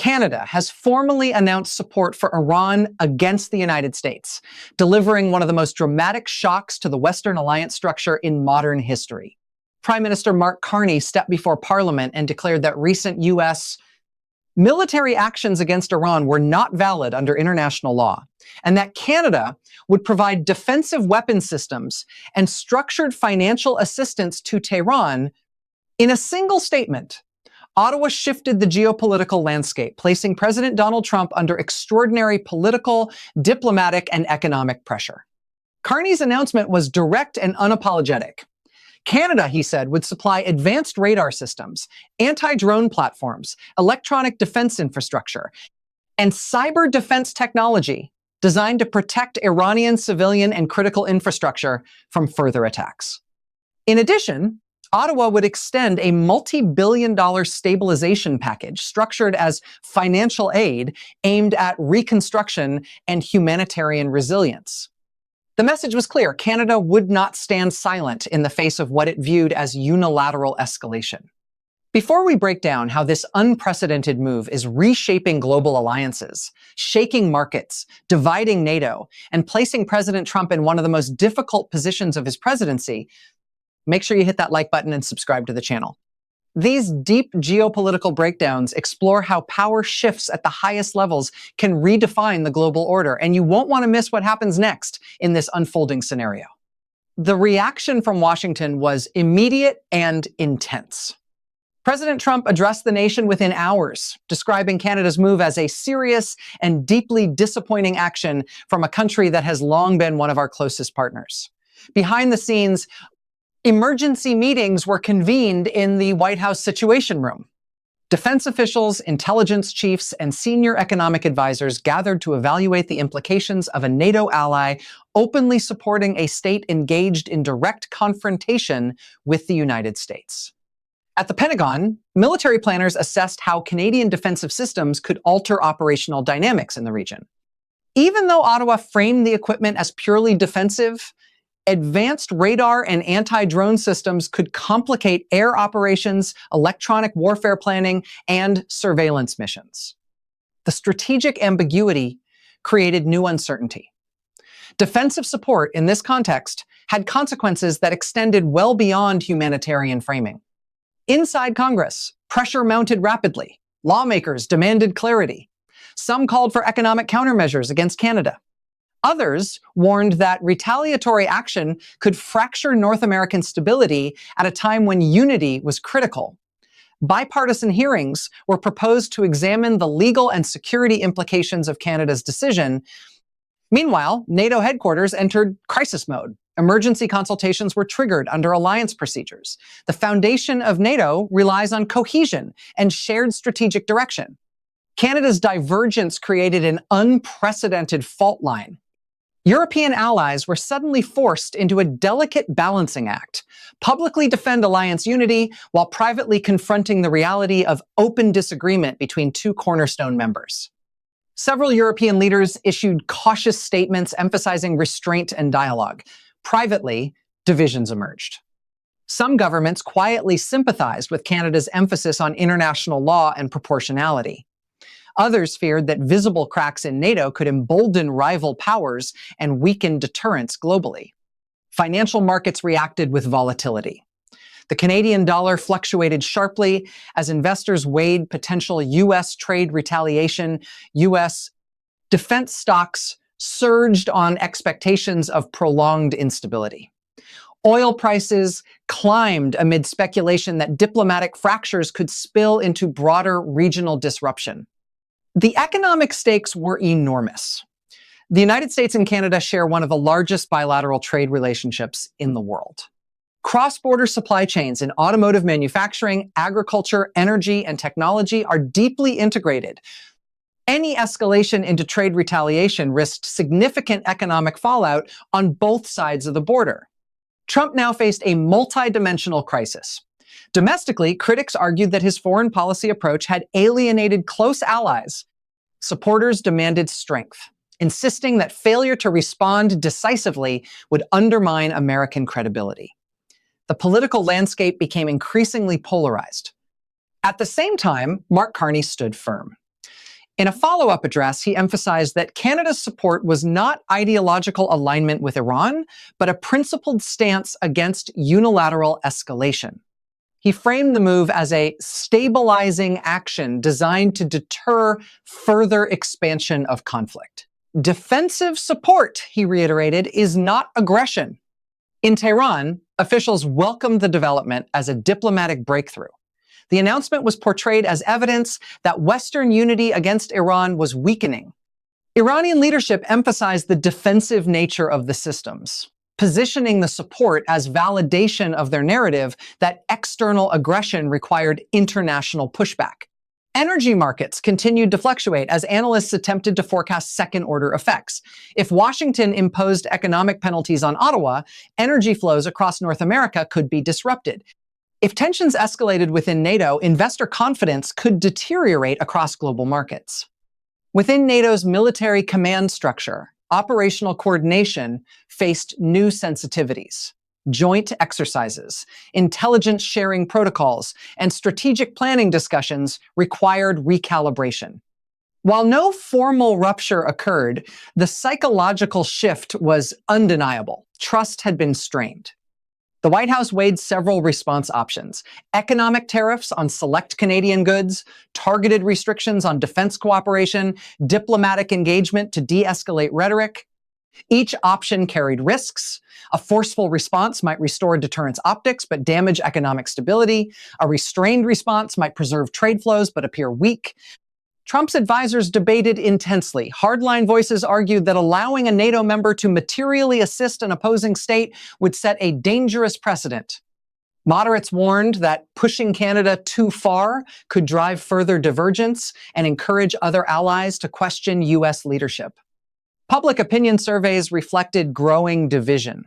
Canada has formally announced support for Iran against the United States, delivering one of the most dramatic shocks to the Western alliance structure in modern history. Prime Minister Mark Carney stepped before Parliament and declared that recent U.S. military actions against Iran were not valid under international law, and that Canada would provide defensive weapon systems and structured financial assistance to Tehran. In a single statement, Ottawa shifted the geopolitical landscape, placing President Donald Trump under extraordinary political, diplomatic, and economic pressure. Carney's announcement was direct and unapologetic. Canada, he said, would supply advanced radar systems, anti-drone platforms, electronic defense infrastructure, and cyber defense technology designed to protect Iranian civilian and critical infrastructure from further attacks. In addition, Ottawa would extend a multi-billion-dollar stabilization package structured as financial aid aimed at reconstruction and humanitarian resilience. The message was clear: Canada would not stand silent in the face of what it viewed as unilateral escalation. Before we break down how this unprecedented move is reshaping global alliances, shaking markets, dividing NATO, and placing President Trump in one of the most difficult positions of his presidency, make sure you hit that like button and subscribe to the channel. These deep geopolitical breakdowns explore how power shifts at the highest levels can redefine the global order, and you won't want to miss what happens next in this unfolding scenario. The reaction from Washington was immediate and intense. President Trump addressed the nation within hours, describing Canada's move as a serious and deeply disappointing action from a country that has long been one of our closest partners. Behind the scenes, emergency meetings were convened in the White House Situation Room. Defense officials, intelligence chiefs, and senior economic advisors gathered to evaluate the implications of a NATO ally openly supporting a state engaged in direct confrontation with the United States. At the Pentagon, military planners assessed how Canadian defensive systems could alter operational dynamics in the region. Even though Ottawa framed the equipment as purely defensive, advanced radar and anti-drone systems could complicate air operations, electronic warfare planning, and surveillance missions. The strategic ambiguity created new uncertainty. Defensive support in this context had consequences that extended well beyond humanitarian framing. Inside Congress, pressure mounted rapidly. Lawmakers demanded clarity. Some called for economic countermeasures against Canada. Others warned that retaliatory action could fracture North American stability at a time when unity was critical. Bipartisan hearings were proposed to examine the legal and security implications of Canada's decision. Meanwhile, NATO headquarters entered crisis mode. Emergency consultations were triggered under alliance procedures. The foundation of NATO relies on cohesion and shared strategic direction. Canada's divergence created an unprecedented fault line. European allies were suddenly forced into a delicate balancing act: publicly defend alliance unity while privately confronting the reality of open disagreement between two cornerstone members. Several European leaders issued cautious statements emphasizing restraint and dialogue. Privately, divisions emerged. Some governments quietly sympathized with Canada's emphasis on international law and proportionality. Others feared that visible cracks in NATO could embolden rival powers and weaken deterrence globally. Financial markets reacted with volatility. The Canadian dollar fluctuated sharply as investors weighed potential U.S. trade retaliation. U.S. defense stocks surged on expectations of prolonged instability. Oil prices climbed amid speculation that diplomatic fractures could spill into broader regional disruption. The economic stakes were enormous. The United States and Canada share one of the largest bilateral trade relationships in the world. Cross-border supply chains in automotive manufacturing, agriculture, energy, and technology are deeply integrated. Any escalation into trade retaliation risked significant economic fallout on both sides of the border. Trump now faced a multidimensional crisis. Domestically, critics argued that his foreign policy approach had alienated close allies. Supporters demanded strength, insisting that failure to respond decisively would undermine American credibility. The political landscape became increasingly polarized. At the same time, Mark Carney stood firm. In a follow-up address, he emphasized that Canada's support was not ideological alignment with Iran, but a principled stance against unilateral escalation. He framed the move as a stabilizing action designed to deter further expansion of conflict. Defensive support, he reiterated, is not aggression. In Tehran, officials welcomed the development as a diplomatic breakthrough. The announcement was portrayed as evidence that Western unity against Iran was weakening. Iranian leadership emphasized the defensive nature of the systems, positioning the support as validation of their narrative that external aggression required international pushback. Energy markets continued to fluctuate as analysts attempted to forecast second-order effects. If Washington imposed economic penalties on Ottawa, energy flows across North America could be disrupted. If tensions escalated within NATO, investor confidence could deteriorate across global markets. Within NATO's military command structure, operational coordination faced new sensitivities. Joint exercises, intelligence sharing protocols, and strategic planning discussions required recalibration. While no formal rupture occurred, the psychological shift was undeniable. Trust had been strained. The White House weighed several response options: economic tariffs on select Canadian goods, targeted restrictions on defense cooperation, diplomatic engagement to de-escalate rhetoric. Each option carried risks. A forceful response might restore deterrence optics but damage economic stability. A restrained response might preserve trade flows but appear weak. Trump's advisors debated intensely. Hardline voices argued that allowing a NATO member to materially assist an opposing state would set a dangerous precedent. Moderates warned that pushing Canada too far could drive further divergence and encourage other allies to question U.S. leadership. Public opinion surveys reflected growing division.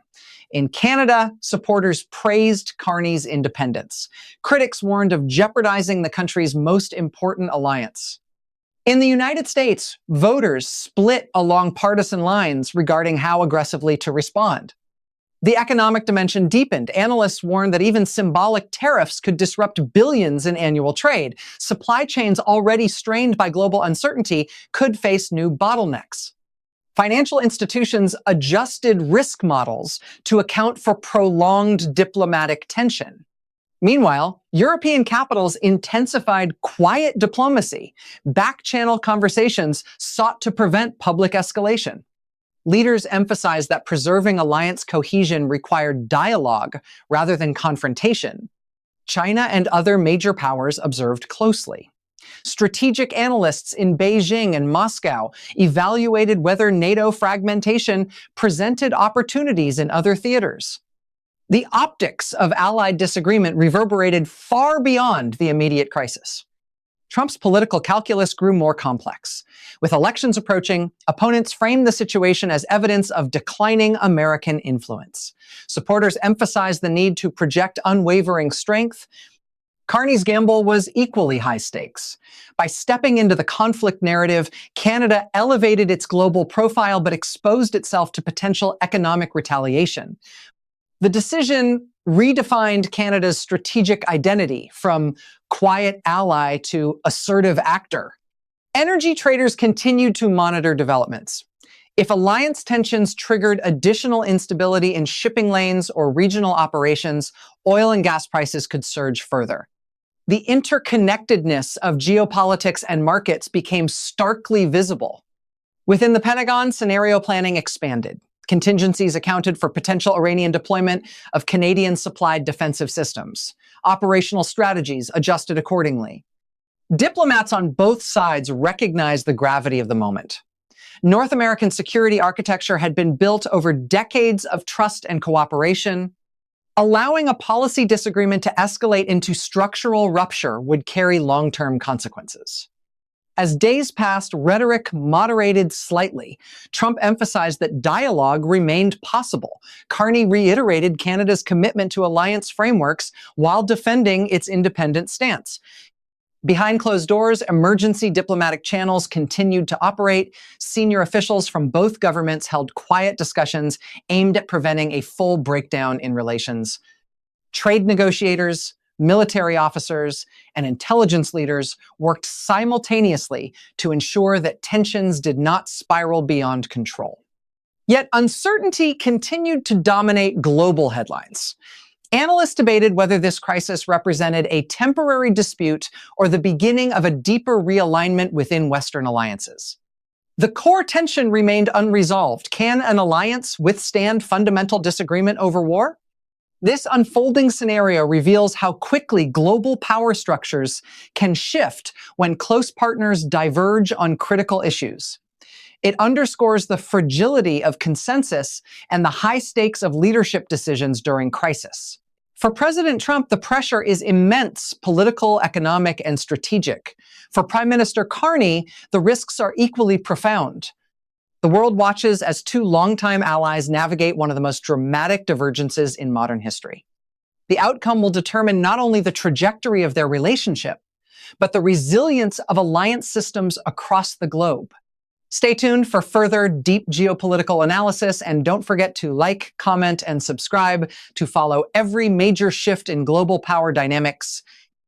In Canada, supporters praised Carney's independence. Critics warned of jeopardizing the country's most important alliance. In the United States, voters split along partisan lines regarding how aggressively to respond. The economic dimension deepened. Analysts warned that even symbolic tariffs could disrupt billions in annual trade. Supply chains already strained by global uncertainty could face new bottlenecks. Financial institutions adjusted risk models to account for prolonged diplomatic tension. Meanwhile, European capitals intensified quiet diplomacy. Back-channel conversations sought to prevent public escalation. Leaders emphasized that preserving alliance cohesion required dialogue rather than confrontation. China and other major powers observed closely. Strategic analysts in Beijing and Moscow evaluated whether NATO fragmentation presented opportunities in other theaters. The optics of Allied disagreement reverberated far beyond the immediate crisis. Trump's political calculus grew more complex. With elections approaching, opponents framed the situation as evidence of declining American influence. Supporters emphasized the need to project unwavering strength. Carney's gamble was equally high stakes. By stepping into the conflict narrative, Canada elevated its global profile but exposed itself to potential economic retaliation. The decision redefined Canada's strategic identity from quiet ally to assertive actor. Energy traders continued to monitor developments. If alliance tensions triggered additional instability in shipping lanes or regional operations, oil and gas prices could surge further. The interconnectedness of geopolitics and markets became starkly visible. Within the Pentagon, scenario planning expanded. Contingencies accounted for potential Iranian deployment of Canadian-supplied defensive systems. Operational strategies adjusted accordingly. Diplomats on both sides recognized the gravity of the moment. North American security architecture had been built over decades of trust and cooperation. Allowing a policy disagreement to escalate into structural rupture would carry long-term consequences. As days passed, rhetoric moderated slightly. Trump emphasized that dialogue remained possible. Carney reiterated Canada's commitment to alliance frameworks while defending its independent stance. Behind closed doors, emergency diplomatic channels continued to operate. Senior officials from both governments held quiet discussions aimed at preventing a full breakdown in relations. Trade negotiators, military officers, and intelligence leaders worked simultaneously to ensure that tensions did not spiral beyond control. Yet uncertainty continued to dominate global headlines. Analysts debated whether this crisis represented a temporary dispute or the beginning of a deeper realignment within Western alliances. The core tension remained unresolved. Can an alliance withstand fundamental disagreement over war? This unfolding scenario reveals how quickly global power structures can shift when close partners diverge on critical issues. It underscores the fragility of consensus and the high stakes of leadership decisions during crisis. For President Trump, the pressure is immense, political, economic, and strategic. For Prime Minister Carney, the risks are equally profound. The world watches as two longtime allies navigate one of the most dramatic divergences in modern history. The outcome will determine not only the trajectory of their relationship, but the resilience of alliance systems across the globe. Stay tuned for further deep geopolitical analysis, and don't forget to like, comment, and subscribe to follow every major shift in global power dynamics